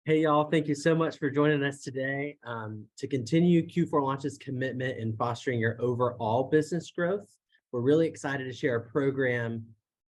Hey, y'all. Thank you so much for joining us today to continue Q4 Launch's commitment in fostering your overall business growth. We're really excited to share a program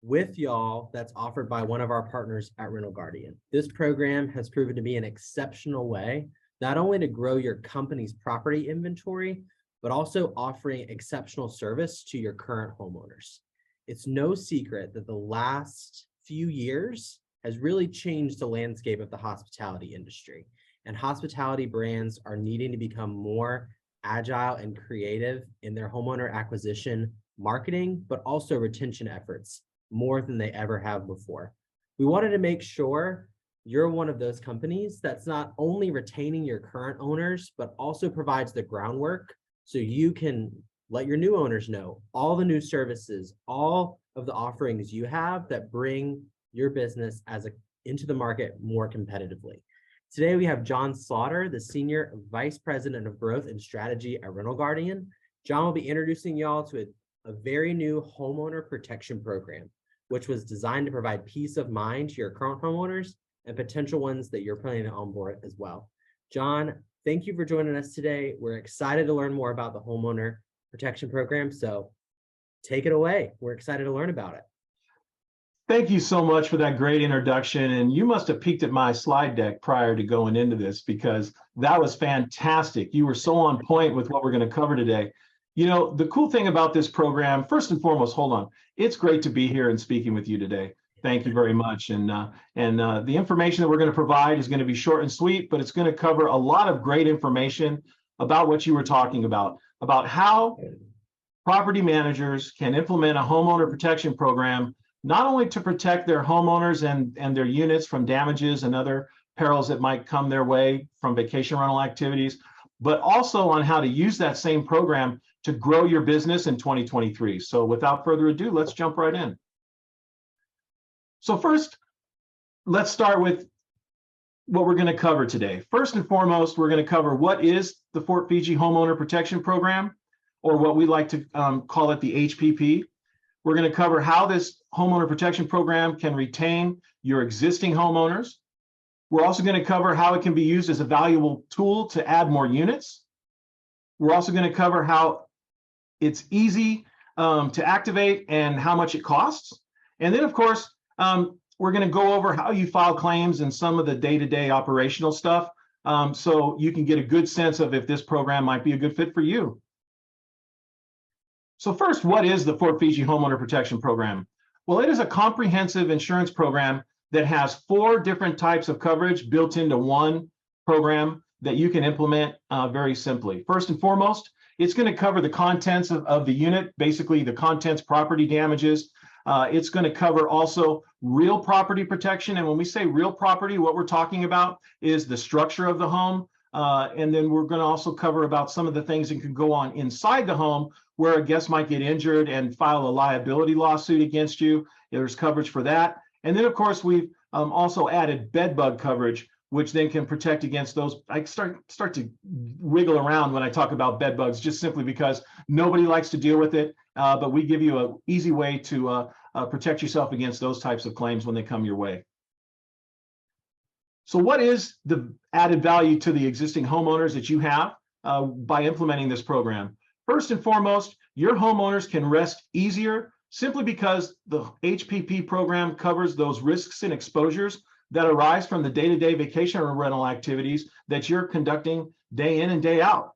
with y'all that's offered by one of our partners at Rental Guardian. This program has proven to be an exceptional way, not only to grow your company's property inventory, but also offering exceptional service to your current homeowners. It's no secret that the last few years has really changed the landscape of the hospitality industry. And hospitality brands are needing to become more agile and creative in their homeowner acquisition, marketing, but also retention efforts more than they ever have before. We wanted to make sure you're one of those companies that's not only retaining your current owners, but also provides the groundwork so you can let your new owners know all the new services, all of the offerings you have that bring your business into the market more competitively. Today, we have John Slaughter, the Senior Vice President of Growth and Strategy at Rental Guardian. John will be introducing y'all to a very new Homeowner Protection Program, which was designed to provide peace of mind to your current homeowners and potential ones that you're planning to onboard as well. John, thank you for joining us today. We're excited to learn more about the Homeowner Protection Program, so take it away. We're excited to learn about it. Thank you so much for that great introduction. And you must have peeked at my slide deck prior to going into this, because that was fantastic. You were so on point with what we're going to cover today. You know, the cool thing about this program, first and foremost, hold on. It's great to be here and speaking with you today. Thank you very much. And the information that we're going to provide is going to be short and sweet, but it's going to cover a lot of great information about what you were talking about how property managers can implement a homeowner protection program, not only to protect their homeowners and their units from damages and other perils that might come their way from vacation rental activities, but also on how to use that same program to grow your business in 2023. So without further ado, let's jump right in. So first, let's start with what we're going to cover today. First and foremost, we're going to cover what is the Fort Fiji Homeowner Protection Program, or what we like to call it the HPP. We're going to cover how this homeowner protection program can retain your existing homeowners. We're also going to cover how it can be used as a valuable tool to add more units. We're also going to cover how it's easy to activate and how much it costs. And then, of course, we're going to go over how you file claims and some of the day-to-day operational stuff, so you can get a good sense of if this program might be a good fit for you. So first, what is the Fort Fiji Homeowner Protection Program? Well, it is a comprehensive insurance program that has 4 different types of coverage built into one program that you can implement very simply. First and foremost, it's going to cover the contents of the unit, basically the contents, property damages. It's going to cover also real property protection. And when we say real property, what we're talking about is the structure of the home. And then we're going to also cover about some of the things that can go on inside the home where a guest might get injured and file a liability lawsuit against you. There's coverage for that. And then, of course, we've also added bed bug coverage, which then can protect against those. I start to wiggle around when I talk about bed bugs, just simply because nobody likes to deal with it. But we give you an easy way to protect yourself against those types of claims when they come your way. So what is the added value to the existing homeowners that you have by implementing this program? First and foremost, your homeowners can rest easier simply because the HPP program covers those risks and exposures that arise from the day-to-day vacation rental activities that you're conducting day in and day out.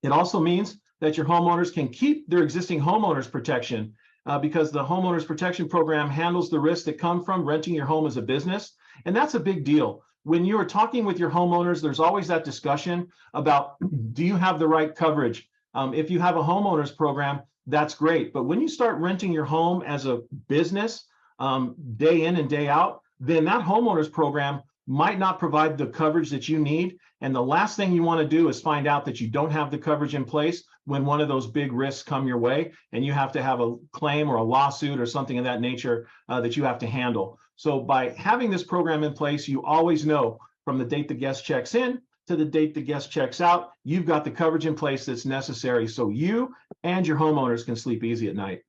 It also means that your homeowners can keep their existing homeowners protection because the homeowners protection program handles the risks that come from renting your home as a business. And that's a big deal. When you are talking with your homeowners, there's always that discussion about, do you have the right coverage? If you have a homeowners program, that's great. But when you start renting your home as a business day in and day out, then that homeowners program might not provide the coverage that you need. And the last thing you want to do is find out that you don't have the coverage in place when one of those big risks come your way and you have to have a claim or a lawsuit or something of that nature that you have to handle. So by having this program in place, you always know from the date the guest checks in to the date the guest checks out, you've got the coverage in place that's necessary so you and your homeowners can sleep easy at night.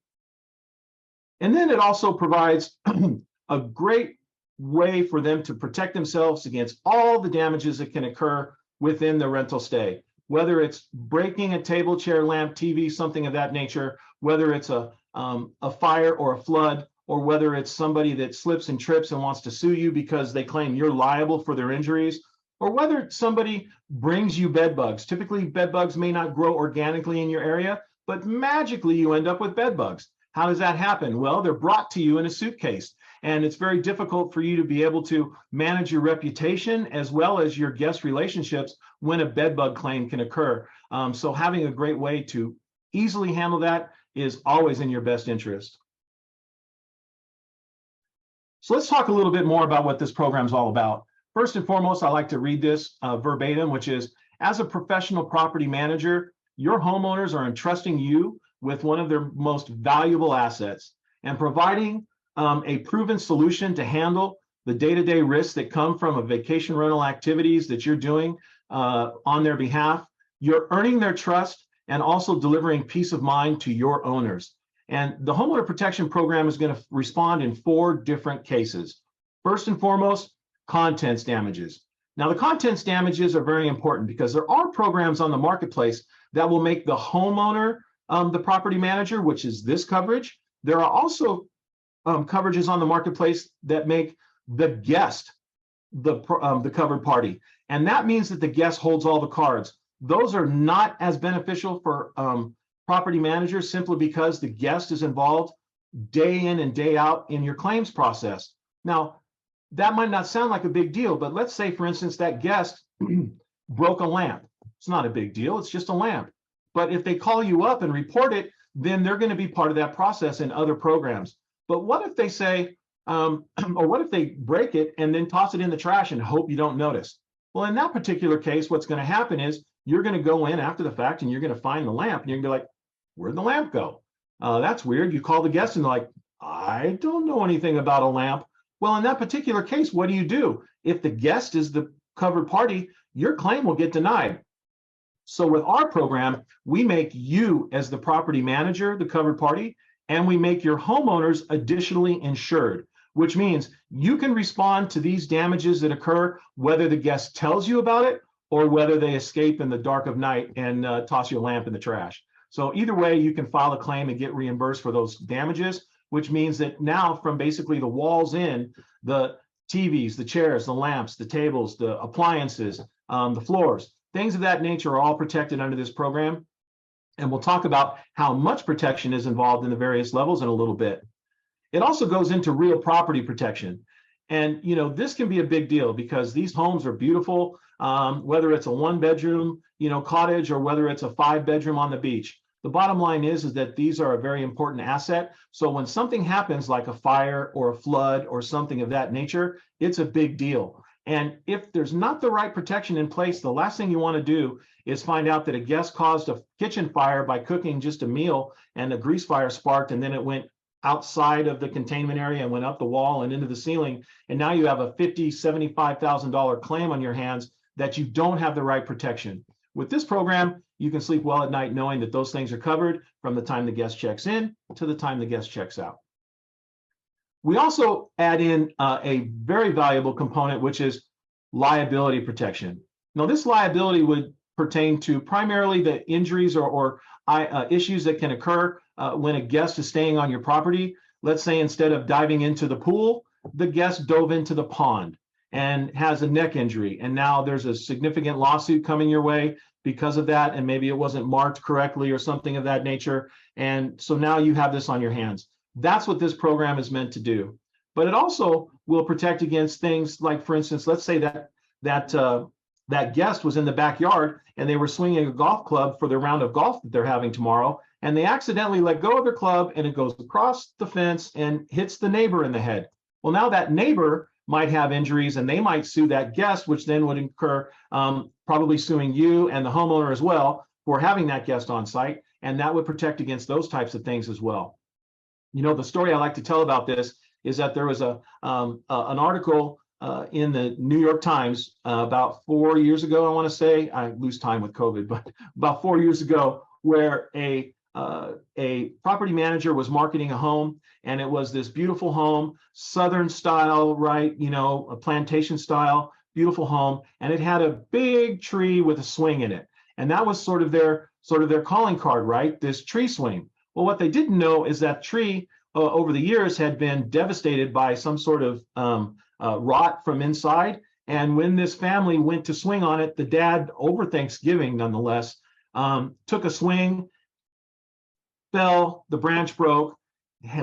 And then it also provides a great way for them to protect themselves against all the damages that can occur within the rental stay, whether it's breaking a table, chair, lamp, TV, something of that nature, whether it's a fire or a flood, or whether it's somebody that slips and trips and wants to sue you because they claim you're liable for their injuries, or whether somebody brings you bed bugs. Typically, bed bugs may not grow organically in your area, but magically you end up with bed bugs. How does that happen? Well, they're brought to you in a suitcase, and it's very difficult for you to be able to manage your reputation as well as your guest relationships when a bed bug claim can occur. So having a great way to easily handle that is always in your best interest. So let's talk a little bit more about what this program is all about. First and foremost, I like to read this verbatim, which is, as a professional property manager, your homeowners are entrusting you with one of their most valuable assets and providing a proven solution to handle the day-to-day risks that come from a vacation rental activities that you're doing on their behalf. You're earning their trust and also delivering peace of mind to your owners. And the Homeowner Protection Program is going to respond in 4 different cases. First and foremost, contents damages. Now, the contents damages are very important because there are programs on the marketplace that will make the homeowner the property manager, which is this coverage. There are also coverages on the marketplace that make the guest the covered party. And that means that the guest holds all the cards. Those are not as beneficial for property managers simply because the guest is involved day in and day out in your claims process. Now, that might not sound like a big deal, but let's say, for instance, that guest broke a lamp. It's not a big deal, it's just a lamp. But if they call you up and report it, then they're going to be part of that process in other programs. But what if they say, or what if they break it and then toss it in the trash and hope you don't notice? Well, in that particular case, what's going to happen is you're going to go in after the fact and you're going to find the lamp and you're going to be like, where'd the lamp go? That's weird. You call the guest and they're like, I don't know anything about a lamp. Well, in that particular case, what do? If the guest is the covered party, your claim will get denied. So with our program, we make you as the property manager the covered party, and we make your homeowners additionally insured, which means you can respond to these damages that occur whether the guest tells you about it or whether they escape in the dark of night and toss your lamp in the trash. So either way, you can file a claim and get reimbursed for those damages, which means that now from basically the walls in, the TVs, the chairs, the lamps, the tables, the appliances, the floors, things of that nature are all protected under this program. And we'll talk about how much protection is involved in the various levels in a little bit. It also goes into real property protection. And, you know, this can be a big deal because these homes are beautiful, whether it's a 1-bedroom, cottage or whether it's a 5-bedroom on the beach. The bottom line is that these are a very important asset. So when something happens like a fire or a flood or something of that nature, it's a big deal. And if there's not the right protection in place, the last thing you want to do is find out that a guest caused a kitchen fire by cooking just a meal and a grease fire sparked and then it went outside of the containment area and went up the wall and into the ceiling. And now you have a $50,000, $75,000 claim on your hands that you don't have the right protection. With this program, you can sleep well at night knowing that those things are covered from the time the guest checks in to the time the guest checks out. We also add in a very valuable component, which is liability protection. Now, this liability would pertain to primarily the injuries or issues that can occur when a guest is staying on your property. Let's say instead of diving into the pool, the guest dove into the pond and has a neck injury. And now there's a significant lawsuit coming your way because of that. And maybe it wasn't marked correctly or something of that nature. And so now you have this on your hands. That's what this program is meant to do. But it also will protect against things like, for instance, let's say that guest was in the backyard and they were swinging a golf club for the round of golf that they're having tomorrow, and they accidentally let go of their club and it goes across the fence and hits the neighbor in the head. Well, now that neighbor might have injuries and they might sue that guest, which then would incur probably suing you and the homeowner as well for having that guest on site, and that would protect against those types of things as well. You know, the story I like to tell about this is that there was an article in the New York Times about 4 years ago, I want to say. I lose time with COVID, but about 4 years ago, where a a property manager was marketing a home, and it was this beautiful home, Southern style, right? You know, a plantation style, beautiful home, and it had a big tree with a swing in it. And that was sort of their calling card, right? This tree swing. Well, what they didn't know is that tree over the years had been devastated by some sort of rot from inside. And when this family went to swing on it, the dad, over Thanksgiving nonetheless, took a swing, fell, the branch broke,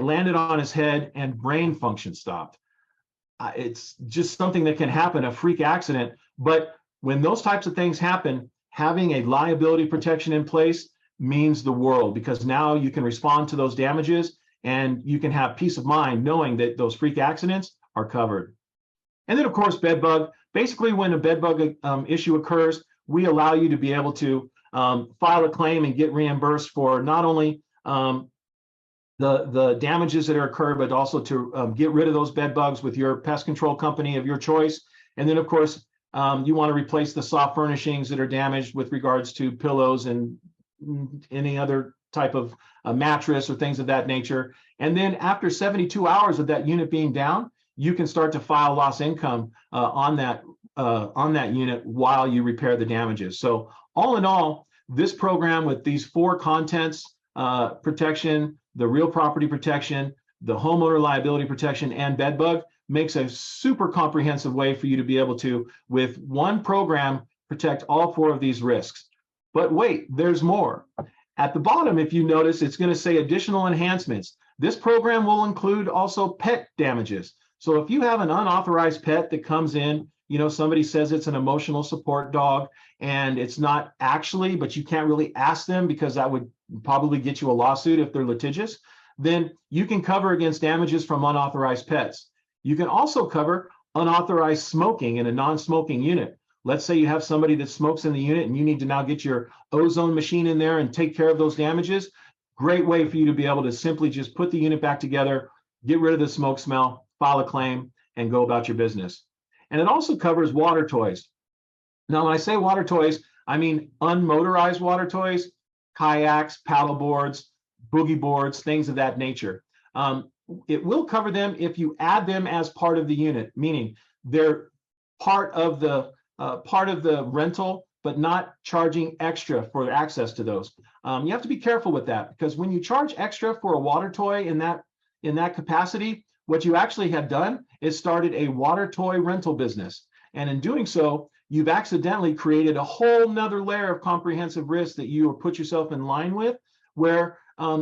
landed on his head, and brain function stopped. It's just something that can happen, a freak accident. But when those types of things happen, having a liability protection in place means the world, because now you can respond to those damages and you can have peace of mind knowing that those freak accidents are covered. And then, of course, bed bug. Basically, when a bed bug issue occurs, we allow you to be able to file a claim and get reimbursed for not only the damages that are occurred, but also to get rid of those bed bugs with your pest control company of your choice. And then, of course, you want to replace the soft furnishings that are damaged with regards to pillows and any other type of mattress or things of that nature. And then after 72 hours of that unit being down, you can start to file loss income on that unit while you repair the damages. So all in all, this program with these 4 contents, protection, the real property protection, the homeowner liability protection, and bed bug, makes a super comprehensive way for you to be able to, with one program, protect all 4 of these risks. But wait, there's more. At the bottom, if you notice, it's going to say additional enhancements. This program will include also pet damages. So if you have an unauthorized pet that comes in, you know, somebody says it's an emotional support dog and it's not actually, but you can't really ask them because that would probably get you a lawsuit if they're litigious, then you can cover against damages from unauthorized pets. You can also cover unauthorized smoking in a non-smoking unit. Let's say you have somebody that smokes in the unit and you need to now get your ozone machine in there and take care of those damages. Great way for you to be able to simply just put the unit back together, get rid of the smoke smell, file a claim, and go about your business. And it also covers water toys. Now, when I say water toys, I mean unmotorized water toys, kayaks, paddle boards, boogie boards, things of that nature. It will cover them if you add them as part of the unit, meaning they're part of the rental, but not charging extra for access to those. You have to be careful with that, because when you charge extra for a water toy in that capacity, what you actually have done is started a water toy rental business. And in doing so, you've accidentally created a whole nother layer of comprehensive risk that you put yourself in line with, where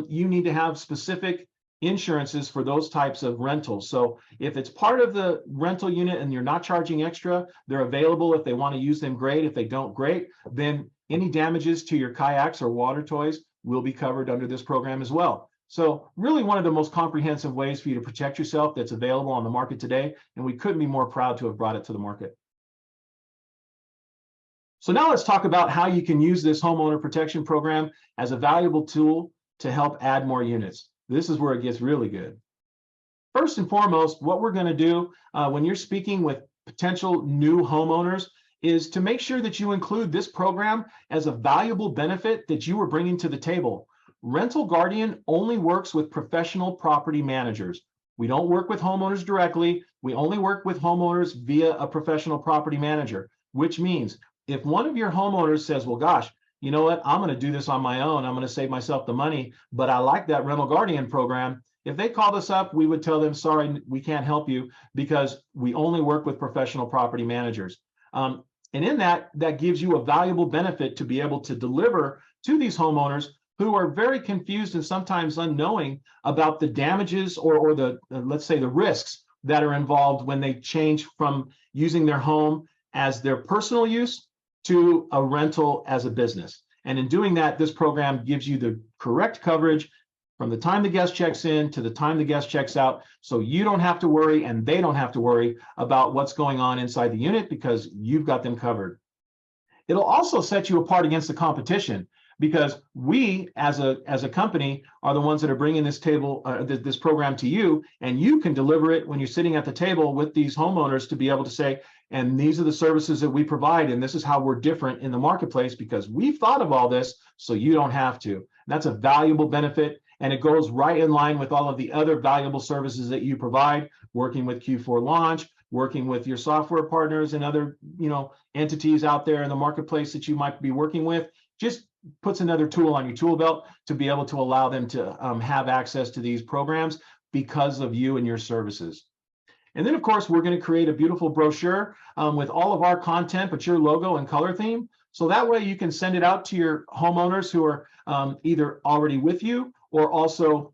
you need to have specific insurances for those types of rentals. So if it's part of the rental unit and you're not charging extra, they're available. If they want to use them, great. If they don't, great. Then any damages to your kayaks or water toys will be covered under this program as well. So really one of the most comprehensive ways for you to protect yourself that's available on the market today, and we couldn't be more proud to have brought it to the market. So now let's talk about how you can use this homeowner protection program as a valuable tool to help add more units. This is where it gets really good. First and foremost, what we're going to do when you're speaking with potential new homeowners is to make sure that you include this program as a valuable benefit that you are bringing to the table. Rental Guardian only works with professional property managers. We don't work with homeowners directly. We only work with homeowners via a professional property manager, which means if one of your homeowners says, well, gosh, you know what, I'm going to do this on my own, I'm going to save myself the money, but I like that Rental Guardian program. If they called us up, we would tell them, sorry, we can't help you because we only work with professional property managers. And in that gives you a valuable benefit to be able to deliver to these homeowners who are very confused and sometimes unknowing about the damages or the, let's say, the risks that are involved when they change from using their home as their personal use to a rental as a business. And in doing that, this program gives you the correct coverage from the time the guest checks in to the time the guest checks out, so you don't have to worry and they don't have to worry about what's going on inside the unit because you've got them covered. It'll also set you apart against the competition, because we as a company are the ones that are bringing this program to you, and you can deliver it when you're sitting at the table with these homeowners to be able to say, and these are the services that we provide, and this is how we're different in the marketplace because we've thought of all this so you don't have to. That's a valuable benefit, and it goes right in line with all of the other valuable services that you provide, working with Q4 Launch, working with your software partners and other, entities out there in the marketplace that you might be working with. Just puts another tool on your tool belt to be able to allow them to have access to these programs because of you and your services. And then, of course, we're going to create a beautiful brochure with all of our content, but your logo and color theme. So that way you can send it out to your homeowners who are either already with you or also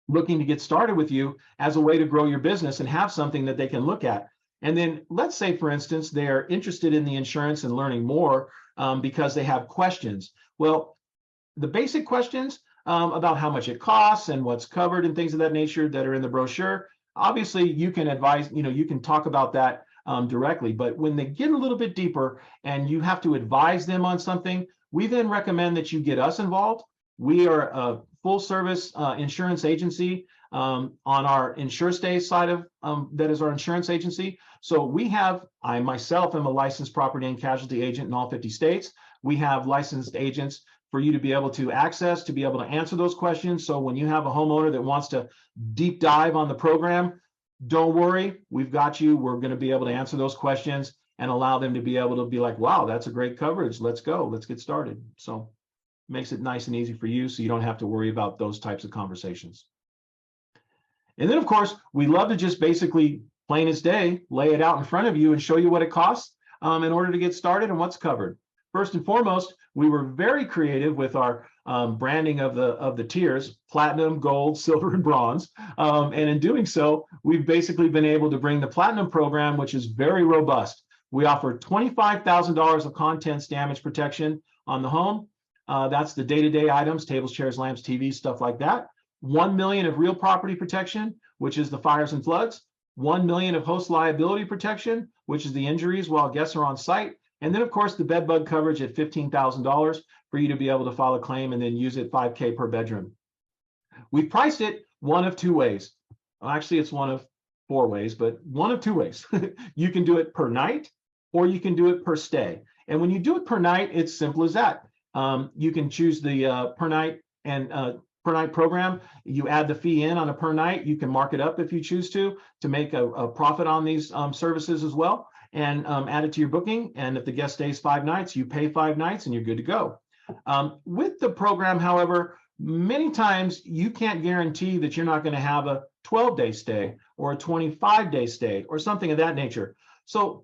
looking to get started with you as a way to grow your business and have something that they can look at. And then let's say, for instance, they're interested in the insurance and learning more because they have questions. Well, the basic questions about how much it costs and what's covered and things of that nature that are in the brochure, obviously you can advise, you can talk about that directly. But when they get a little bit deeper and you have to advise them on something, we then recommend that you get us involved. We are a full service insurance agency on our InsureStay side of that is our insurance agency. So I myself am a licensed property and casualty agent in all 50 states. We have licensed agents for you to be able to access, to be able to answer those questions. So when you have a homeowner that wants to deep dive on the program, don't worry, we've got you. We're going to be able to answer those questions and allow them to be able to be like, wow, that's a great coverage. Let's go. Let's get started. So makes it nice and easy for you so you don't have to worry about those types of conversations. And then, of course, we love to just basically, plain as day, lay it out in front of you and show you what it costs in order to get started and what's covered. First and foremost, we were very creative with our branding of the tiers: platinum, gold, silver, and bronze. And in doing so, we've basically been able to bring the platinum program, which is very robust. We offer $25,000 of contents damage protection on the home. That's the day-to-day items: tables, chairs, lamps, TVs, stuff like that. 1 million of real property protection, which is the fires and floods. 1 million of host liability protection, which is the injuries while guests are on site. And then, of course, the bed bug coverage at $15,000 for you to be able to file a claim and then use it $5K per bedroom. We've priced it one of two ways. Well, actually, it's one of 4 ways, but one of 2 ways. You can do it per night or you can do it per stay. And when you do it per night, it's simple as that. You can choose the per night program. You add the fee in on a per night. You can mark it up if you choose to make a profit on these services as well, and add it to your booking. And if the guest stays 5 nights, you pay 5 nights and you're good to go. With the program, however, many times you can't guarantee that you're not going to have a 12-day stay or a 25-day stay or something of that nature. So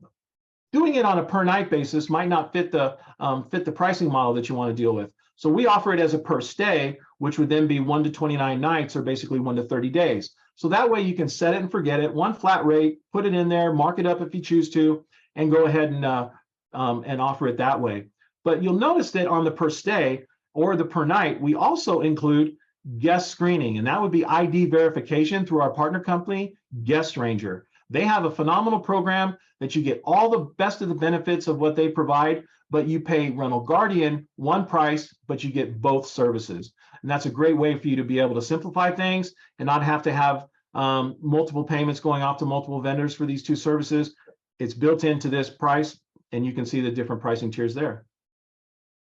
doing it on a per night basis might not fit the pricing model that you want to deal with. So we offer it as a per stay, which would then be 1 to 29 nights, or basically 1 to 30 days. So that way you can set it and forget it, one flat rate, put it in there, mark it up if you choose to, and go ahead and offer it that way. But you'll notice that on the per stay or the per night, we also include guest screening, and that would be ID verification through our partner company, Guest Ranger. They have a phenomenal program that you get all the best of the benefits of what they provide, but you pay Rental Guardian one price, but you get both services. And that's a great way for you to be able to simplify things and not have to have multiple payments going off to multiple vendors for these 2 services. It's built into this price, and you can see the different pricing tiers there.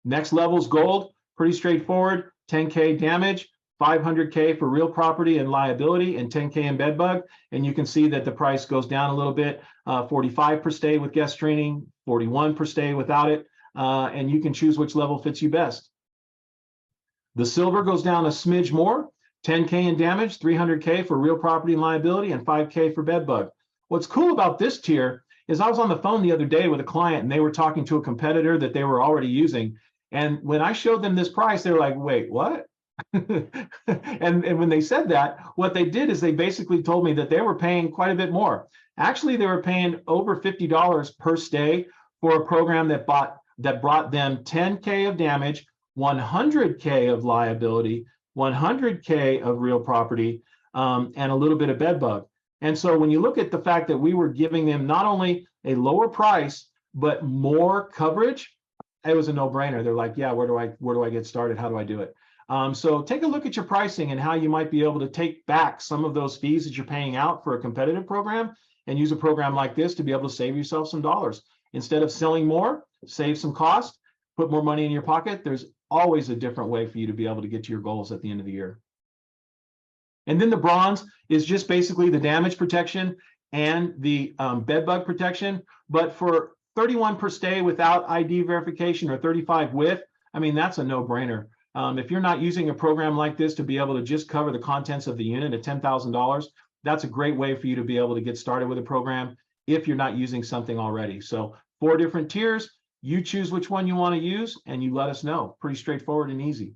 Next level is gold, pretty straightforward: 10K damage, 500K for real property and liability, and 10K in bed bug. And you can see that the price goes down a little bit, 45 per stay with guest screening, 41 per stay without it. And you can choose which level fits you best. The silver goes down a smidge more, 10K in damage, 300K for real property and liability, and 5K for bed bug. What's cool about this tier is I was on the phone the other day with a client, and they were talking to a competitor that they were already using. And when I showed them this price, they were like, wait, what? and when they said that, what they did is they basically told me that they were paying quite a bit more. Actually, they were paying over $50 per stay for a program that brought them 10K of damage, 100K of liability, 100K of real property, and a little bit of bed bug. And so when you look at the fact that we were giving them not only a lower price, but more coverage, it was a no-brainer. They're like, yeah, where do I get started? How do I do it? So take a look at your pricing and how you might be able to take back some of those fees that you're paying out for a competitive program and use a program like this to be able to save yourself some dollars. Instead of selling more, save some cost, put more money in your pocket. There's always a different way for you to be able to get to your goals at the end of the year. And then the bronze is just basically the damage protection and the bed bug protection. But for 31 per stay without ID verification or 35 with, I mean, that's a no-brainer. If you're not using a program like this to be able to just cover the contents of the unit at $10,000, that's a great way for you to be able to get started with a program if you're not using something already. So 4 different tiers, you choose which one you want to use and you let us know. Pretty straightforward and easy.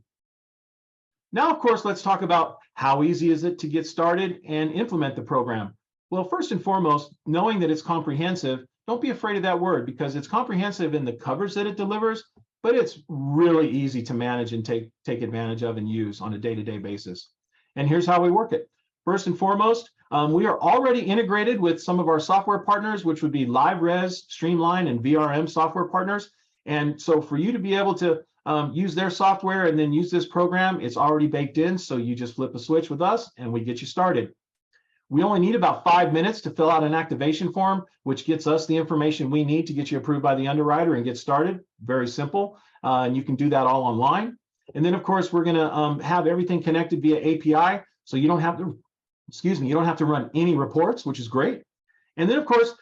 Now, of course, let's talk about how easy is it to get started and implement the program. Well, first and foremost, knowing that it's comprehensive, don't be afraid of that word because it's comprehensive in the coverage that it delivers, but it's really easy to manage and take advantage of and use on a day-to-day basis. And here's how we work it. First and foremost, we are already integrated with some of our software partners, which would be LiveRes, Streamline, and VRM software partners. And so for you to be able to use their software and then use this program, it's already baked in. So you just flip a switch with us and we get you started. We only need about 5 minutes to fill out an activation form, which gets us the information we need to get you approved by the underwriter and get started. Very simple. And you can do that all online. And then, of course, we're going to have everything connected via API. So you don't have to, you don't have to run any reports, which is great. And then, of course,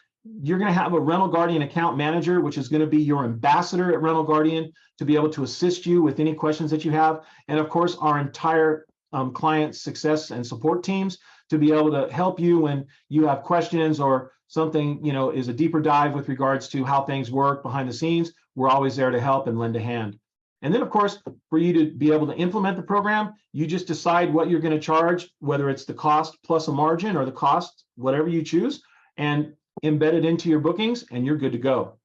you're going to have a Rental Guardian account manager, which is going to be your ambassador at Rental Guardian to be able to assist you with any questions that you have. And of course, our entire client success and support teams to be able to help you when you have questions or something, is a deeper dive with regards to how things work behind the scenes. We're always there to help and lend a hand. And then, of course, for you to be able to implement the program, you just decide what you're going to charge, whether it's the cost plus a margin or the cost, whatever you choose, and embed it into your bookings, and you're good to go.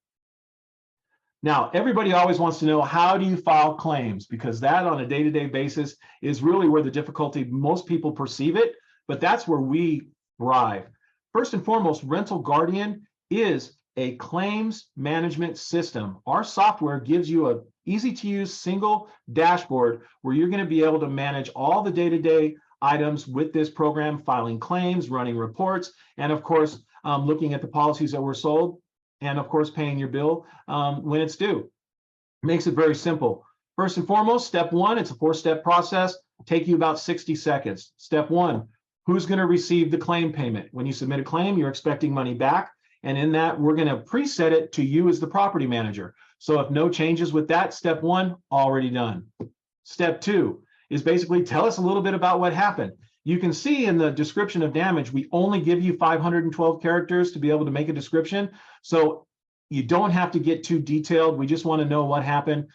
Now, everybody always wants to know, how do you file claims? Because that on a day-to-day basis is really where the difficulty, most people perceive it, but that's where we thrive. First and foremost, Rental Guardian is a claims management system. Our software gives you an easy-to-use single dashboard where you're going to be able to manage all the day-to-day items with this program, filing claims, running reports, and of course, looking at the policies that were sold, and of course, paying your bill when it's due. Makes it very simple. First and foremost, step 1, it's a 4-step process, take you about 60 seconds. Step 1, who's going to receive the claim payment? When you submit a claim, you're expecting money back. And in that, we're going to preset it to you as the property manager. So if no changes with that, step 1, already done. Step 2 is basically tell us a little bit about what happened. You can see in the description of damage, we only give you 512 characters to be able to make a description. So you don't have to get too detailed. We just want to know what happened,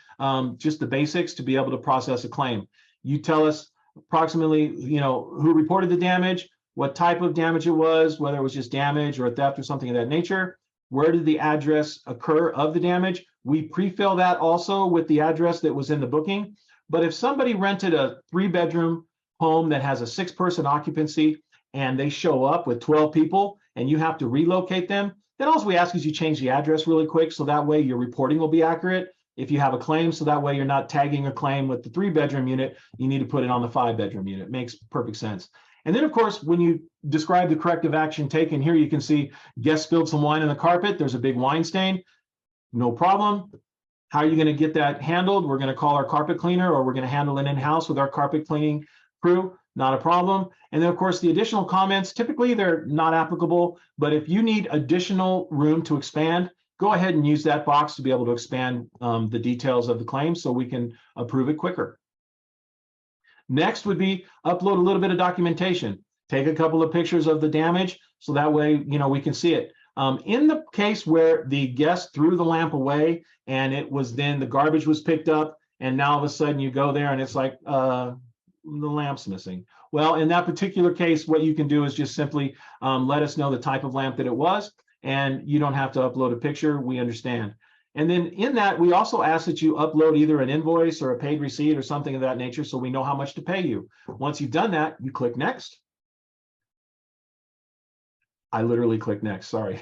just the basics to be able to process a claim. You tell us approximately, who reported the damage, what type of damage it was, whether it was just damage or theft or something of that nature. Where did the address occur of the damage? We pre-fill that also with the address that was in the booking. But if somebody rented a 3-bedroom home that has a 6-person occupancy and they show up with 12 people and you have to relocate them, then all we ask is you change the address really quick so that way your reporting will be accurate. If you have a claim, so that way you're not tagging a claim with the 3-bedroom unit, you need to put it on the 5-bedroom unit. Makes perfect sense. And then, of course, when you describe the corrective action taken, here you can see guest spilled some wine on the carpet. There's a big wine stain. No problem. How are you going to get that handled? We're going to call our carpet cleaner, or we're going to handle it in-house with our carpet cleaning crew. Not a problem. And then, of course, the additional comments, typically they're not applicable, but if you need additional room to expand, go ahead and use that box to be able to expand the details of the claim so we can approve it quicker. Next would be upload a little bit of documentation. Take a couple of pictures of the damage so that way, we can see it. In the case where the guest threw the lamp away and it was then the garbage was picked up and now all of a sudden you go there and it's like the lamp's missing. Well, in that particular case, what you can do is just simply let us know the type of lamp that it was, and you don't have to upload a picture. We understand. And then in that, we also ask that you upload either an invoice or a paid receipt or something of that nature so we know how much to pay you. Once you've done that, you click next. I literally click next, sorry.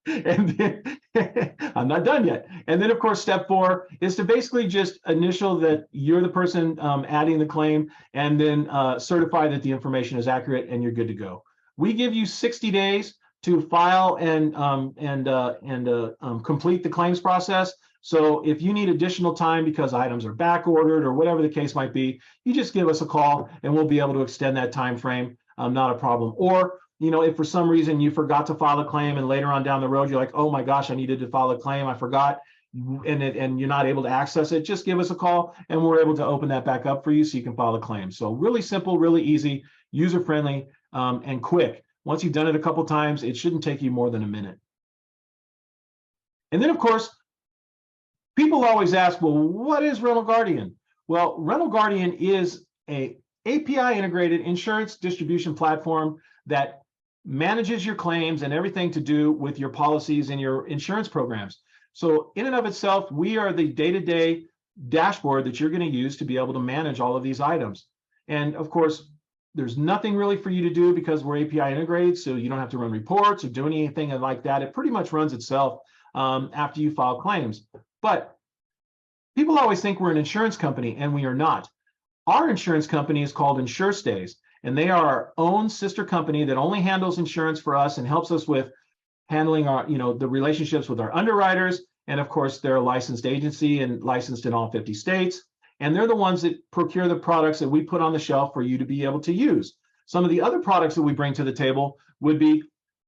And then I'm not done yet. And then, of course, step 4 is to basically just initial that you're the person adding the claim, and then certify that the information is accurate and you're good to go. We give you 60 days to file and complete the claims process. So if you need additional time because items are back ordered or whatever the case might be, you just give us a call and we'll be able to extend that time frame. Not a problem. Or, if for some reason you forgot to file a claim and later on down the road, you're like, oh my gosh, I needed to file a claim, I forgot, and you're not able to access it, just give us a call and we're able to open that back up for you so you can file a claim. So really simple, really easy, user-friendly, and quick. Once you've done it a couple times, it shouldn't take you more than a minute. And then, of course, people always ask, well, what is Rental Guardian? Well, Rental Guardian is a API integrated insurance distribution platform that manages your claims and everything to do with your policies and your insurance programs. So in and of itself, we are the day-to-day dashboard that you're going to use to be able to manage all of these items. And of course, there's nothing really for you to do because we're API integrated, so you don't have to run reports or do anything like that. It pretty much runs itself after you file claims. But people always think we're an insurance company, and we are not. Our insurance company is called InsureStays, and they are our own sister company that only handles insurance for us and helps us with handling our, the relationships with our underwriters. And of course, they're a licensed agency and licensed in all 50 states. And they're the ones that procure the products that we put on the shelf for you to be able to use. Some of the other products that we bring to the table would be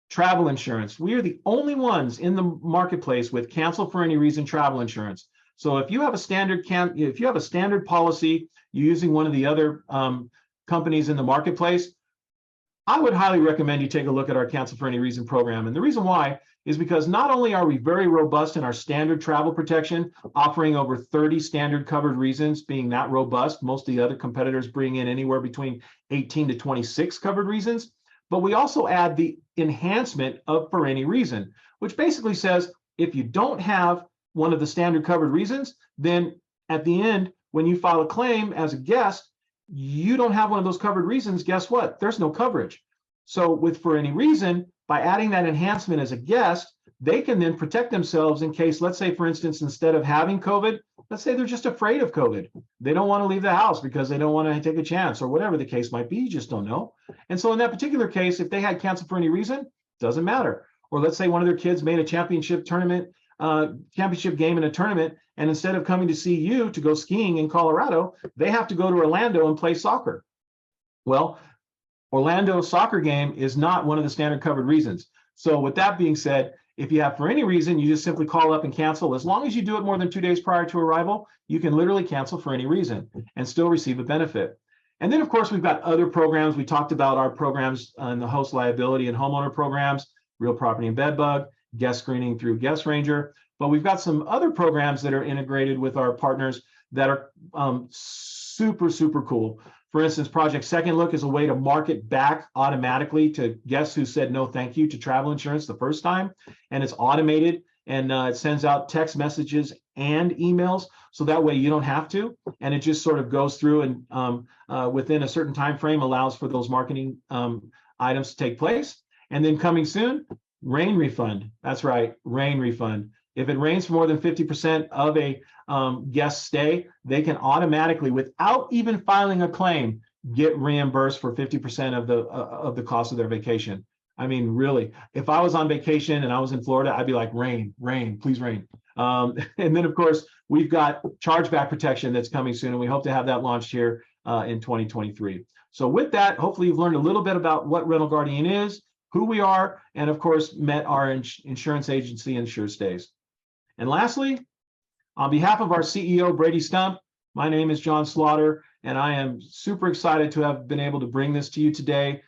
travel insurance. We are the only ones in the marketplace with cancel for any reason travel insurance. So if you have a standard policy, you're using one of the other companies in the marketplace, I would highly recommend you take a look at our cancel for any reason program. And the reason why is because not only are we very robust in our standard travel protection, offering over 30 standard covered reasons, being that robust, most of the other competitors bring in anywhere between 18 to 26 covered reasons, but we also add the enhancement of for any reason, which basically says if you don't have one of the standard covered reasons, then at the end, when you file a claim as a guest, you don't have one of those covered reasons, guess what? There's no coverage. So with for any reason, by adding that enhancement as a guest, they can then protect themselves in case, let's say, for instance, instead of having COVID, let's say they're just afraid of COVID. They don't want to leave the house because they don't want to take a chance or whatever the case might be, you just don't know. And so in that particular case, if they had canceled for any reason, doesn't matter. Or let's say one of their kids made a championship game in a tournament, and instead of coming to see you to go skiing in Colorado, they have to go to Orlando and play soccer. Well, Orlando's soccer game is not one of the standard covered reasons. So with that being said, if you have for any reason, you just simply call up and cancel. As long as you do it more than 2 days prior to arrival, you can literally cancel for any reason and still receive a benefit. And then, of course, we've got other programs. We talked about our programs in the host liability and homeowner programs, real property and bed bug, guest screening through Guest Ranger. But we've got some other programs that are integrated with our partners that are super, super cool. For instance, Project Second Look is a way to market back automatically to guests who said no thank you to travel insurance the first time. And it's automated, and it sends out text messages and emails. So that way you don't have to. And it just sort of goes through and within a certain time frame allows for those marketing items to take place. And then coming soon, rain refund. That's right, rain refund. If it rains for more than 50% of a guest stay, they can automatically, without even filing a claim, get reimbursed for 50% of the cost of their vacation. I mean, really, if I was on vacation and I was in Florida, I'd be like, rain, rain, please rain. And then, of course, we've got chargeback protection that's coming soon, and we hope to have that launched here in 2023. So with that, hopefully you've learned a little bit about what Rental Guardian is, who we are, and of course, met our insurance agency, InsureStays. And lastly, on behalf of our CEO, Brady Stump, my name is John Slaughter, and I am super excited to have been able to bring this to you today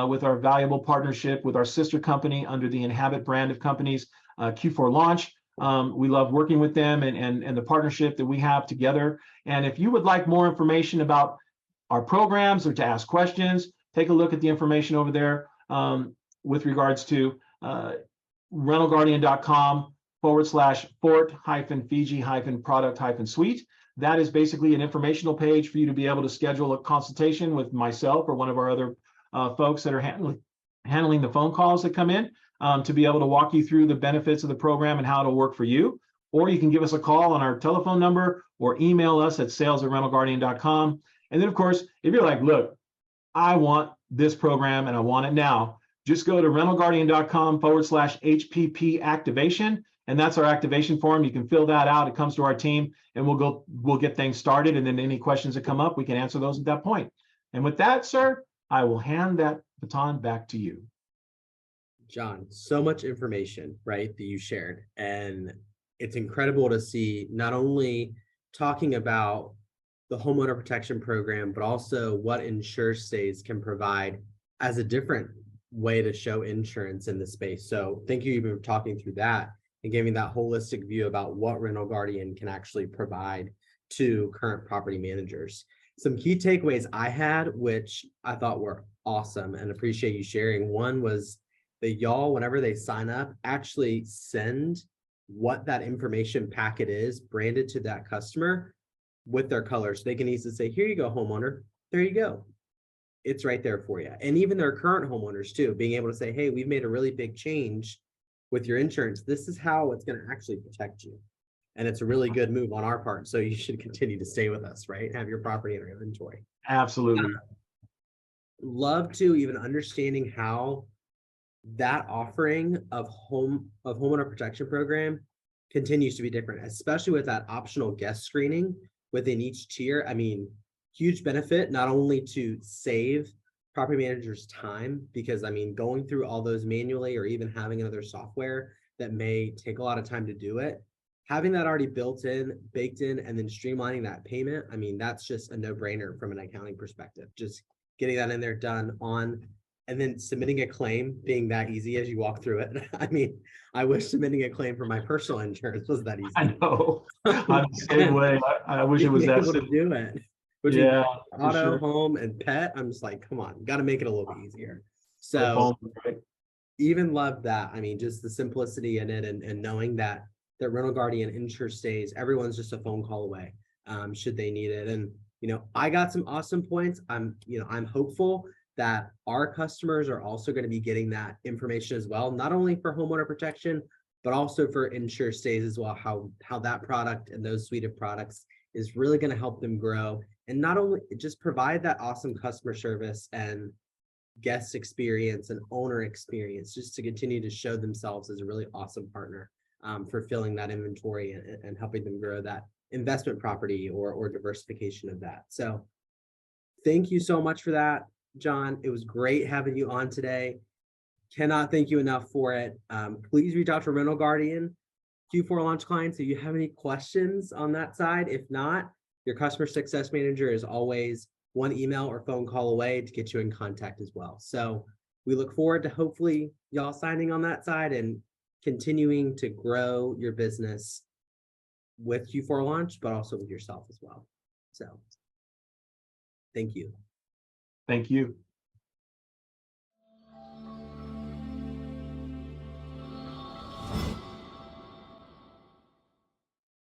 with our valuable partnership with our sister company under the Inhabit brand of companies, Q4 Launch. We love working with them and the partnership that we have together. And if you would like more information about our programs or to ask questions, take a look at the information over there with regards to rentalguardian.com/fort-fiji-product-suite. That is basically an informational page for you to be able to schedule a consultation with myself or one of our other folks that are handling the phone calls that come in to be able to walk you through the benefits of the program and how it'll work for you. Or you can give us a call on our telephone number or email us at sales@rentalguardian.com. And then, of course, if you're like, look, I want this program and I want it now, just go to rentalguardian.com/HPP activation. And that's our activation form. You can fill that out. It comes to our team and we'll get things started. And then any questions that come up, we can answer those at that point. And with that, sir, I will hand that baton back to you. John, so much information, right, that you shared. And it's incredible to see not only talking about the Homeowner Protection Program, but also what InsureStays can provide as a different way to show insurance in the space. So thank you even for talking through that and giving that holistic view about what Rental Guardian can actually provide to current property managers. Some key takeaways I had, which I thought were awesome and appreciate you sharing. One was that y'all, whenever they sign up, actually send what that information packet is branded to that customer with their colors. They can easily say, here you go, homeowner, there you go. It's right there for you. And even their current homeowners too, being able to say, hey, we've made a really big change with your insurance. This is how it's going to actually protect you. And it's a really good move on our part. So you should continue to stay with us, right? Have your property in our inventory. Absolutely. Love to even understanding how that offering of Homeowner Protection Program continues to be different, especially with that optional guest screening within each tier. I mean, huge benefit, not only to save property managers time, because I mean, going through all those manually or even having another software that may take a lot of time to do it, having that already built in, baked in, and then streamlining that payment. I mean, that's just a no-brainer from an accounting perspective. Just getting that in there, done on, and then submitting a claim being that easy as you walk through it. I mean, I wish submitting a claim for my personal insurance was that easy. I know. I'm the same way. I wish it was that simple to do it. Between yeah, auto, sure. home, and pet, I'm just like, come on, got to make it a little bit easier. So Right? even love that. I mean, just the simplicity in it, and knowing that Rental Guardian InsureStays, everyone's just a phone call away, should they need it. And I got some awesome points. I'm hopeful that our customers are also going to be getting that information as well, not only for homeowner protection, but also for InsureStays as well, how that product and those suite of products is really going to help them grow, and not only just provide that awesome customer service and guest experience and owner experience, just to continue to show themselves as a really awesome partner for filling that inventory and helping them grow that investment property or diversification of that. So thank you so much for that, John. It was great having you on today. Cannot thank you enough for it. Please reach out to Rental Guardian Q4 launch clients if you have any questions on that side. If not, your customer success manager is always one email or phone call away to get you in contact as well. So we look forward to hopefully y'all signing on that side and continuing to grow your business with Q4 launch, but also with yourself as well. So thank you. Thank you.